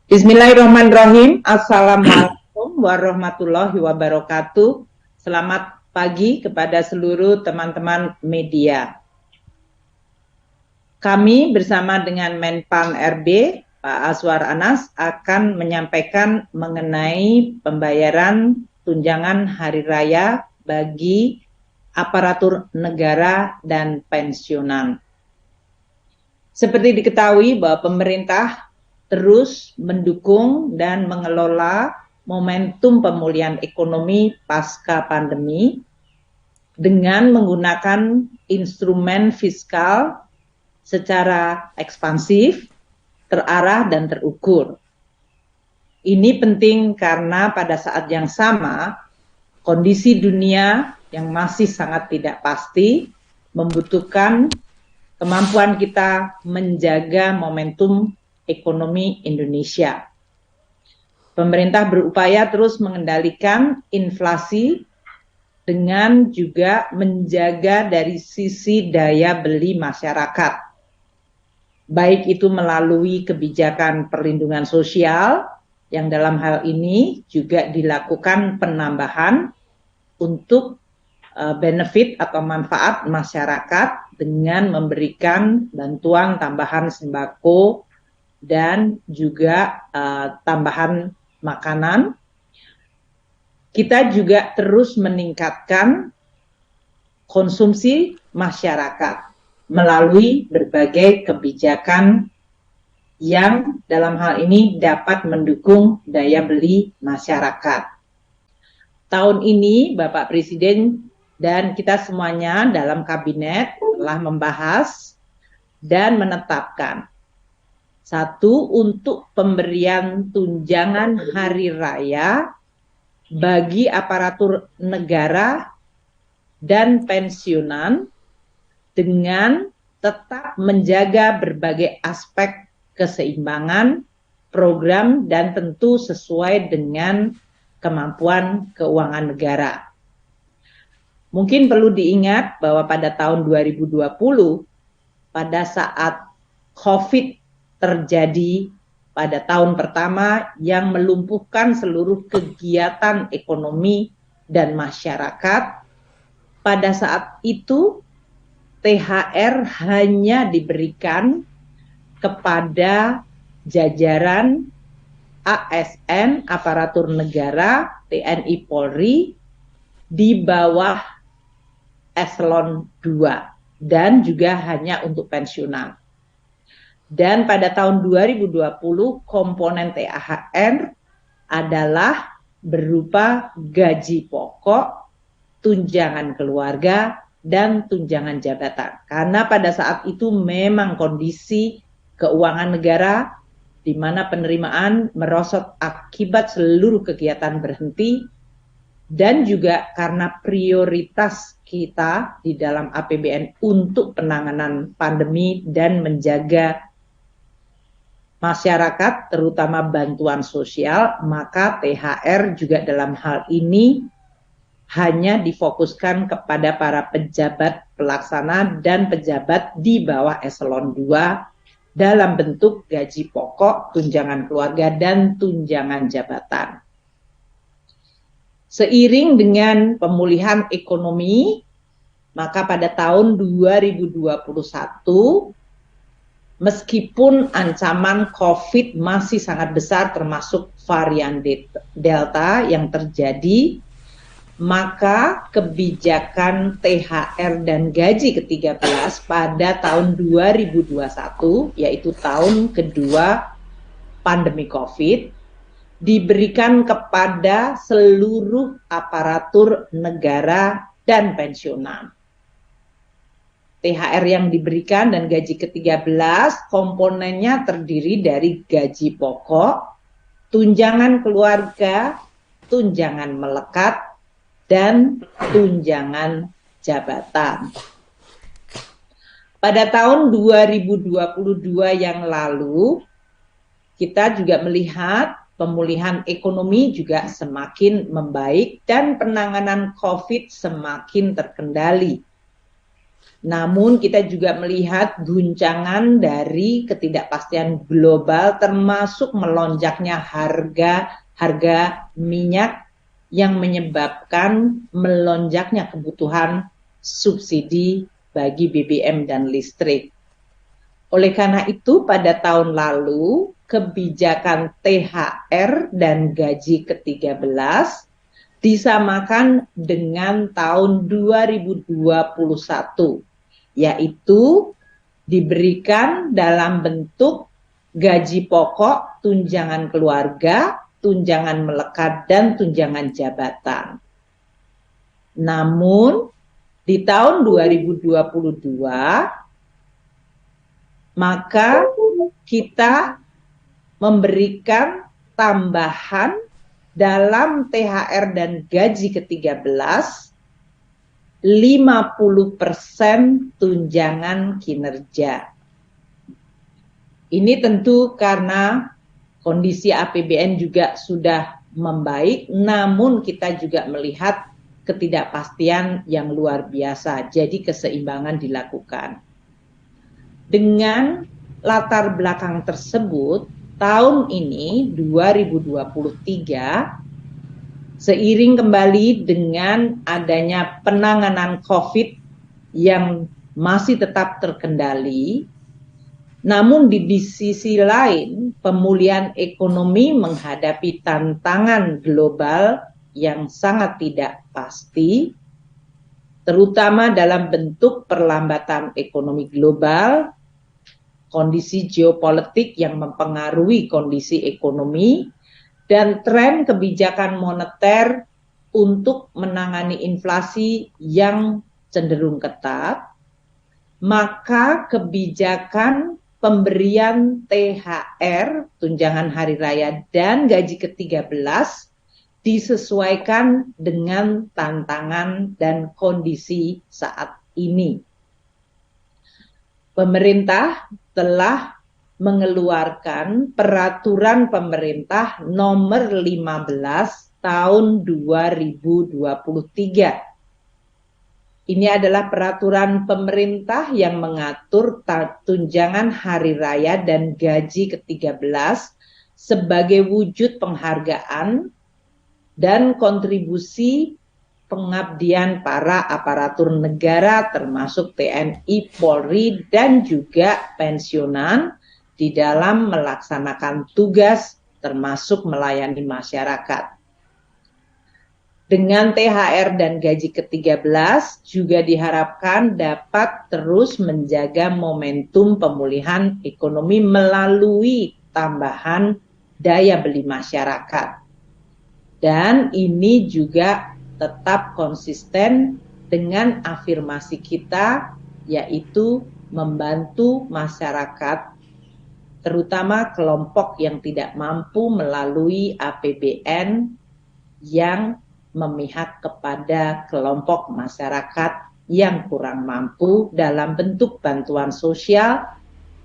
Bismillahirrahmanirrahim. Assalamualaikum warahmatullahi wabarakatuh. Selamat pagi kepada seluruh teman-teman media. Kami bersama dengan Menpan RB, Pak Azwar Anas, akan menyampaikan mengenai pembayaran tunjangan hari raya bagi aparatur negara dan pensiunan. Seperti diketahui bahwa pemerintah terus mendukung dan mengelola momentum pemulihan ekonomi pasca pandemi dengan menggunakan instrumen fiskal secara ekspansif, terarah dan terukur. Ini penting karena pada saat yang sama kondisi dunia yang masih sangat tidak pasti membutuhkan kemampuan kita menjaga momentum ekonomi Indonesia. Pemerintah berupaya terus mengendalikan inflasi dengan juga menjaga dari sisi daya beli masyarakat. Baik itu melalui kebijakan perlindungan sosial yang dalam hal ini juga dilakukan penambahan untuk benefit atau manfaat masyarakat dengan memberikan bantuan tambahan sembako dan juga tambahan makanan. Kita juga terus meningkatkan konsumsi masyarakat melalui berbagai kebijakan yang dalam hal ini dapat mendukung daya beli masyarakat. Tahun ini Bapak Presiden dan kita semuanya dalam kabinet telah membahas dan menetapkan satu, untuk pemberian tunjangan hari raya bagi aparatur negara dan pensiunan dengan tetap menjaga berbagai aspek keseimbangan program dan tentu sesuai dengan kemampuan keuangan negara. Mungkin perlu diingat bahwa pada tahun 2020, pada saat COVID terjadi pada tahun pertama yang melumpuhkan seluruh kegiatan ekonomi dan masyarakat, pada saat itu THR hanya diberikan kepada jajaran ASN, aparatur negara, TNI Polri, di bawah eselon 2 dan juga hanya untuk pensiunan. Dan pada tahun 2020 komponen THR adalah berupa gaji pokok, tunjangan keluarga, dan tunjangan jabatan. Karena pada saat itu memang kondisi keuangan negara di mana penerimaan merosot akibat seluruh kegiatan berhenti, dan juga karena prioritas kita di dalam APBN untuk penanganan pandemi dan menjaga masyarakat, terutama bantuan sosial, maka THR juga dalam hal ini hanya difokuskan kepada para pejabat pelaksana dan pejabat di bawah eselon 2 dalam bentuk gaji pokok, tunjangan keluarga, dan tunjangan jabatan. Seiring dengan pemulihan ekonomi, maka pada tahun 2021, meskipun ancaman COVID masih sangat besar termasuk varian Delta yang terjadi, maka kebijakan THR dan gaji ke-13 pada tahun 2021, yaitu tahun kedua pandemi COVID, diberikan kepada seluruh aparatur negara dan pensiunan. THR yang diberikan dan gaji ke-13 komponennya terdiri dari gaji pokok, tunjangan keluarga, tunjangan melekat, dan tunjangan jabatan. Pada tahun 2022 yang lalu, kita juga melihat pemulihan ekonomi juga semakin membaik dan penanganan COVID semakin terkendali. Namun kita juga melihat guncangan dari ketidakpastian global termasuk melonjaknya harga minyak yang menyebabkan melonjaknya kebutuhan subsidi bagi BBM dan listrik. Oleh karena itu pada tahun lalu kebijakan THR dan gaji ke-13 disamakan dengan tahun 2021, yaitu diberikan dalam bentuk gaji pokok, tunjangan keluarga, tunjangan melekat, dan tunjangan jabatan. Namun, di tahun 2022, maka kita memberikan tambahan dalam THR dan gaji ke-13 50% tunjangan kinerja. Ini tentu karena kondisi APBN juga sudah membaik, namun kita juga melihat ketidakpastian yang luar biasa, jadi keseimbangan dilakukan. Dengan latar belakang tersebut, tahun ini 2023 seiring kembali dengan adanya penanganan COVID yang masih tetap terkendali, namun di sisi lain pemulihan ekonomi menghadapi tantangan global yang sangat tidak pasti, terutama dalam bentuk perlambatan ekonomi global, kondisi geopolitik yang mempengaruhi kondisi ekonomi, dan tren kebijakan moneter untuk menangani inflasi yang cenderung ketat, maka kebijakan pemberian THR, tunjangan hari raya, dan gaji ke-13 disesuaikan dengan tantangan dan kondisi saat ini. Pemerintah telah mengeluarkan peraturan pemerintah nomor 15 tahun 2023. Ini adalah peraturan pemerintah yang mengatur tunjangan hari raya dan gaji ke-13 sebagai wujud penghargaan dan kontribusi pengabdian para aparatur negara termasuk TNI, Polri, dan juga pensiunan di dalam melaksanakan tugas termasuk melayani masyarakat. Dengan THR dan gaji ke-13 juga diharapkan dapat terus menjaga momentum pemulihan ekonomi melalui tambahan daya beli masyarakat. Dan ini juga tetap konsisten dengan afirmasi kita, yaitu membantu masyarakat, terutama kelompok yang tidak mampu melalui APBN yang memihak kepada kelompok masyarakat yang kurang mampu dalam bentuk bantuan sosial,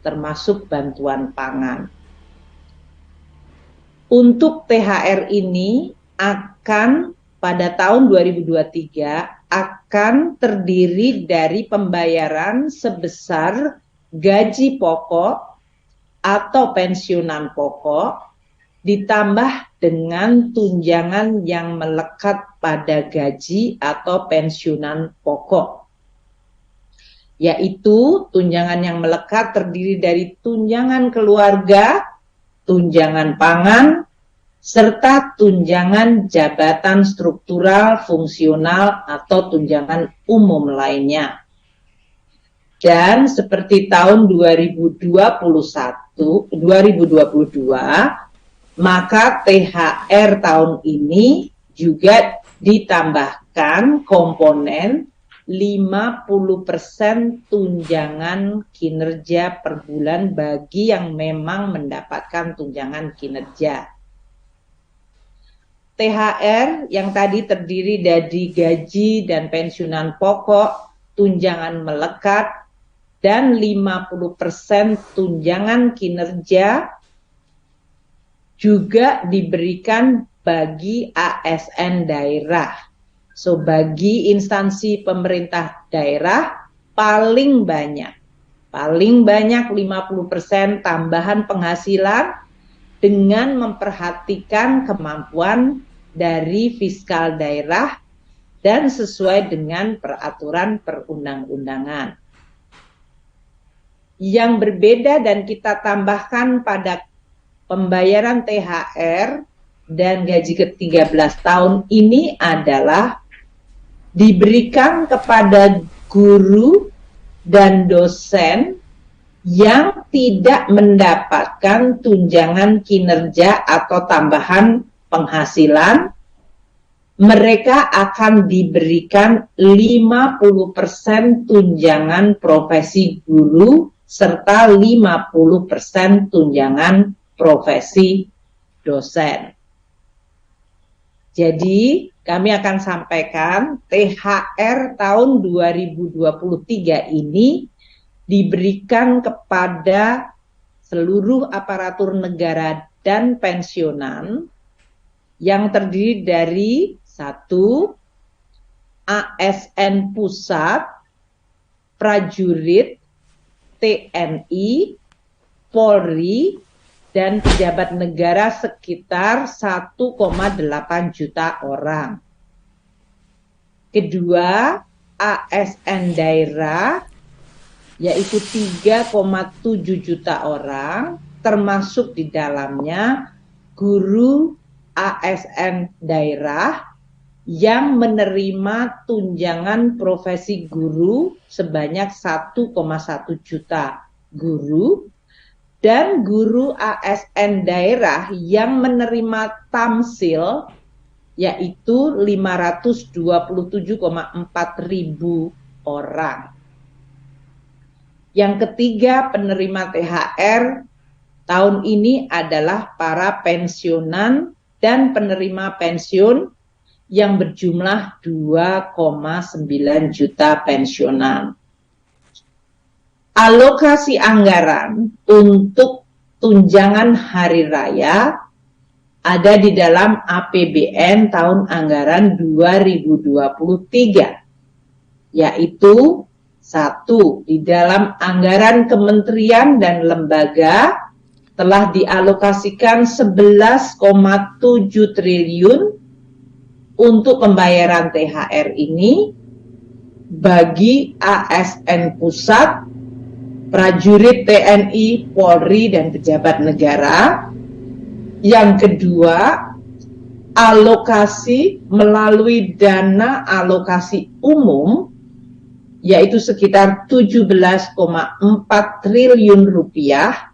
termasuk bantuan pangan. Untuk THR ini akan pada tahun 2023 akan terdiri dari pembayaran sebesar gaji pokok atau pensiunan pokok ditambah dengan tunjangan yang melekat pada gaji atau pensiunan pokok. Yaitu tunjangan yang melekat terdiri dari tunjangan keluarga, tunjangan pangan, serta tunjangan jabatan struktural, fungsional, atau tunjangan umum lainnya. Dan seperti tahun 2022, maka THR tahun ini juga ditambahkan komponen 50% tunjangan kinerja per bulan bagi yang memang mendapatkan tunjangan kinerja. THR yang tadi terdiri dari gaji dan pensiunan pokok, tunjangan melekat, dan 50% tunjangan kinerja juga diberikan bagi ASN daerah. So, bagi instansi pemerintah daerah paling banyak 50% tambahan penghasilan dengan memperhatikan kemampuan dari fiskal daerah dan sesuai dengan peraturan perundang-undangan. Yang berbeda dan kita tambahkan pada pembayaran THR dan gaji ke-13 tahun ini adalah diberikan kepada guru dan dosen yang tidak mendapatkan tunjangan kinerja atau tambahan penghasilan, mereka akan diberikan 50% tunjangan profesi guru serta 50% tunjangan profesi dosen. Jadi, kami akan sampaikan THR tahun 2023 ini diberikan kepada seluruh aparatur negara dan pensiunan yang terdiri dari 1. ASN pusat, prajurit, TNI, Polri, dan pejabat negara sekitar 1,8 juta orang. Kedua, ASN daerah, yaitu 3,7 juta orang, termasuk di dalamnya guru ASN daerah yang menerima tunjangan profesi guru sebanyak 1,1 juta guru, dan guru ASN daerah yang menerima tamsil yaitu 527,4 ribu orang. Yang ketiga, penerima THR tahun ini adalah para pensiunan dan penerima pensiun yang berjumlah 2,9 juta pensiunan. Alokasi anggaran untuk tunjangan hari raya ada di dalam APBN tahun anggaran 2023, yaitu 1. Di dalam anggaran kementerian dan lembaga telah dialokasikan 11,7 triliun untuk pembayaran THR ini bagi ASN pusat, prajurit TNI, Polri, dan pejabat negara. Yang kedua, alokasi melalui dana alokasi umum yaitu sekitar 17,4 triliun rupiah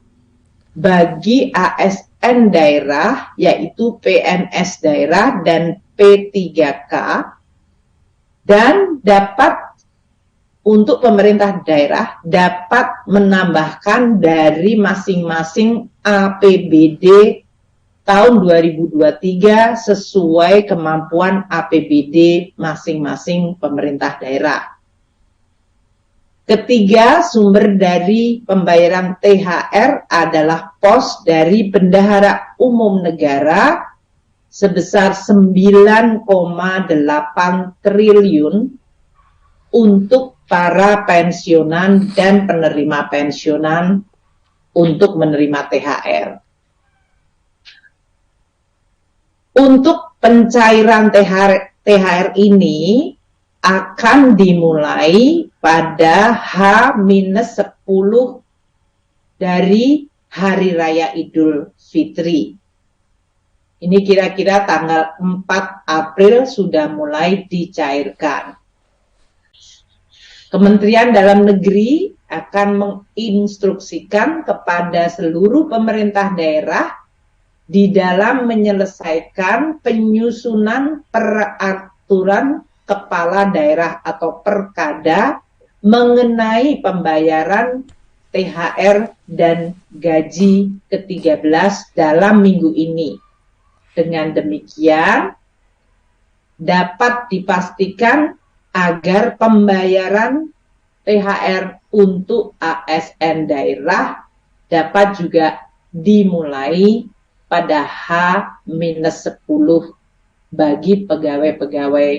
bagi ASN daerah, yaitu PNS daerah dan P3K, dan dapat untuk pemerintah daerah dapat menambahkan dari masing-masing APBD tahun 2023 sesuai kemampuan APBD masing-masing pemerintah daerah. Ketiga, sumber dari pembayaran THR adalah pos dari Bendahara Umum Negara sebesar 9,8 triliun untuk para pensiunan dan penerima pensiunan untuk menerima THR. Untuk pencairan THR ini akan dimulai pada H-10 dari Hari Raya Idul Fitri. Ini kira-kira tanggal 4 April sudah mulai dicairkan. Kementerian Dalam Negeri akan menginstruksikan kepada seluruh pemerintah daerah di dalam menyelesaikan penyusunan peraturan kepala daerah atau perkada mengenai pembayaran THR dan gaji ke-13 dalam minggu ini. Dengan demikian, dapat dipastikan agar pembayaran THR untuk ASN daerah dapat juga dimulai pada H-10 bagi pegawai-pegawai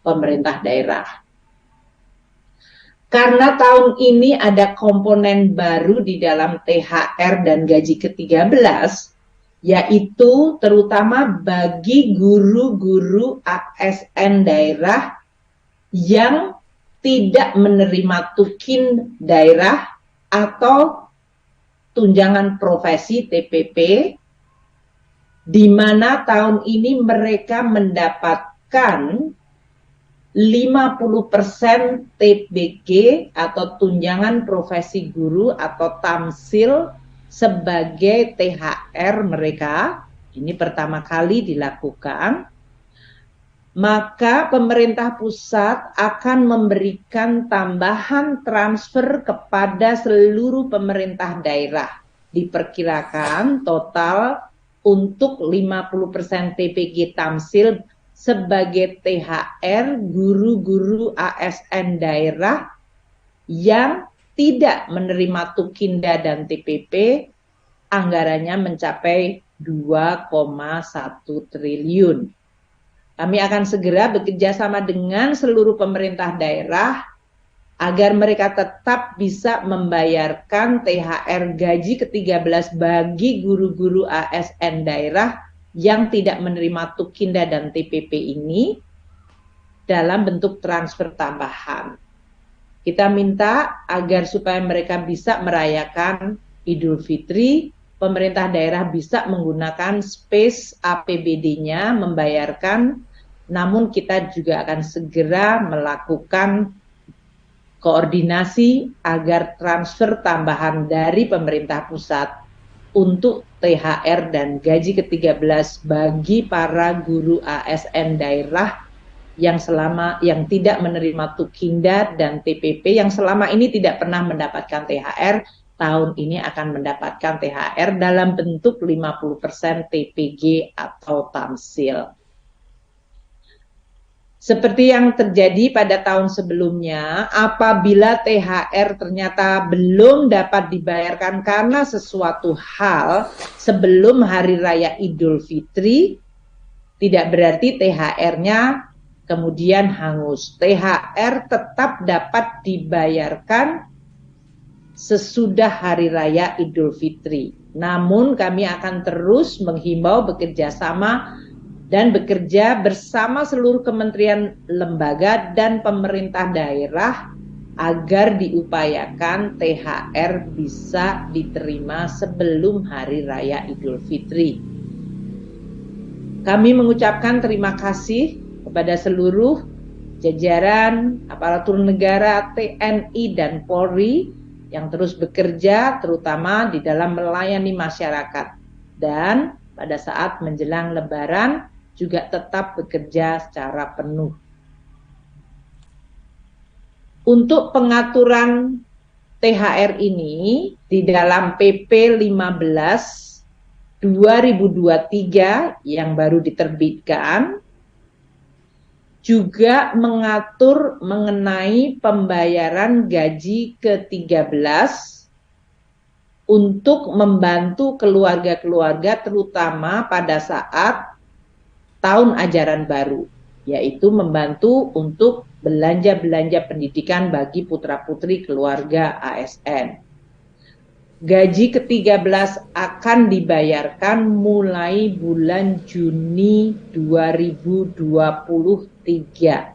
pemerintah daerah. Karena tahun ini ada komponen baru di dalam THR dan gaji ke-13, yaitu terutama bagi guru-guru ASN daerah yang tidak menerima tukin daerah atau tunjangan profesi TPP, di mana tahun ini mereka mendapatkan 50% TBG atau tunjangan profesi guru atau tamsil sebagai THR mereka. Ini pertama kali dilakukan. Maka pemerintah pusat akan memberikan tambahan transfer kepada seluruh pemerintah daerah. Diperkirakan total untuk 50% TPG tamsil sebagai THR guru-guru ASN daerah yang tidak menerima tukinda dan TPP, anggarannya mencapai 2,1 triliun. Kami akan segera bekerja sama dengan seluruh pemerintah daerah agar mereka tetap bisa membayarkan THR gaji ke-13 bagi guru-guru ASN daerah yang tidak menerima tukinda dan TPP ini dalam bentuk transfer tambahan. Kita minta agar supaya mereka bisa merayakan Idul Fitri, pemerintah daerah bisa menggunakan space APBD-nya membayarkan, namun kita juga akan segera melakukan koordinasi agar transfer tambahan dari pemerintah pusat untuk THR dan gaji ke-13 bagi para guru ASN daerah yang tidak menerima tukinda dan TPP, yang selama ini tidak pernah mendapatkan THR, tahun ini akan mendapatkan THR dalam bentuk 50% TPG atau tamsil. Seperti yang terjadi pada tahun sebelumnya, apabila THR ternyata belum dapat dibayarkan karena sesuatu hal sebelum Hari Raya Idul Fitri, tidak berarti THR-nya kemudian hangus. THR tetap dapat dibayarkan sesudah Hari Raya Idul Fitri. Namun kami akan terus menghimbau bekerja sama dan bekerja bersama seluruh kementerian, lembaga, dan pemerintah daerah agar diupayakan THR bisa diterima sebelum Hari Raya Idul Fitri. Kami mengucapkan terima kasih kepada seluruh jajaran aparatur negara, TNI, dan Polri yang terus bekerja terutama di dalam melayani masyarakat. Dan pada saat menjelang Lebaran juga tetap bekerja secara penuh. Untuk pengaturan THR ini di dalam PP 15 2023 yang baru diterbitkan juga mengatur mengenai pembayaran gaji ke-13 untuk membantu keluarga-keluarga terutama pada saat tahun ajaran baru, yaitu membantu untuk belanja-belanja pendidikan bagi putra-putri keluarga ASN. Gaji ke-13 akan dibayarkan mulai bulan Juni 2023.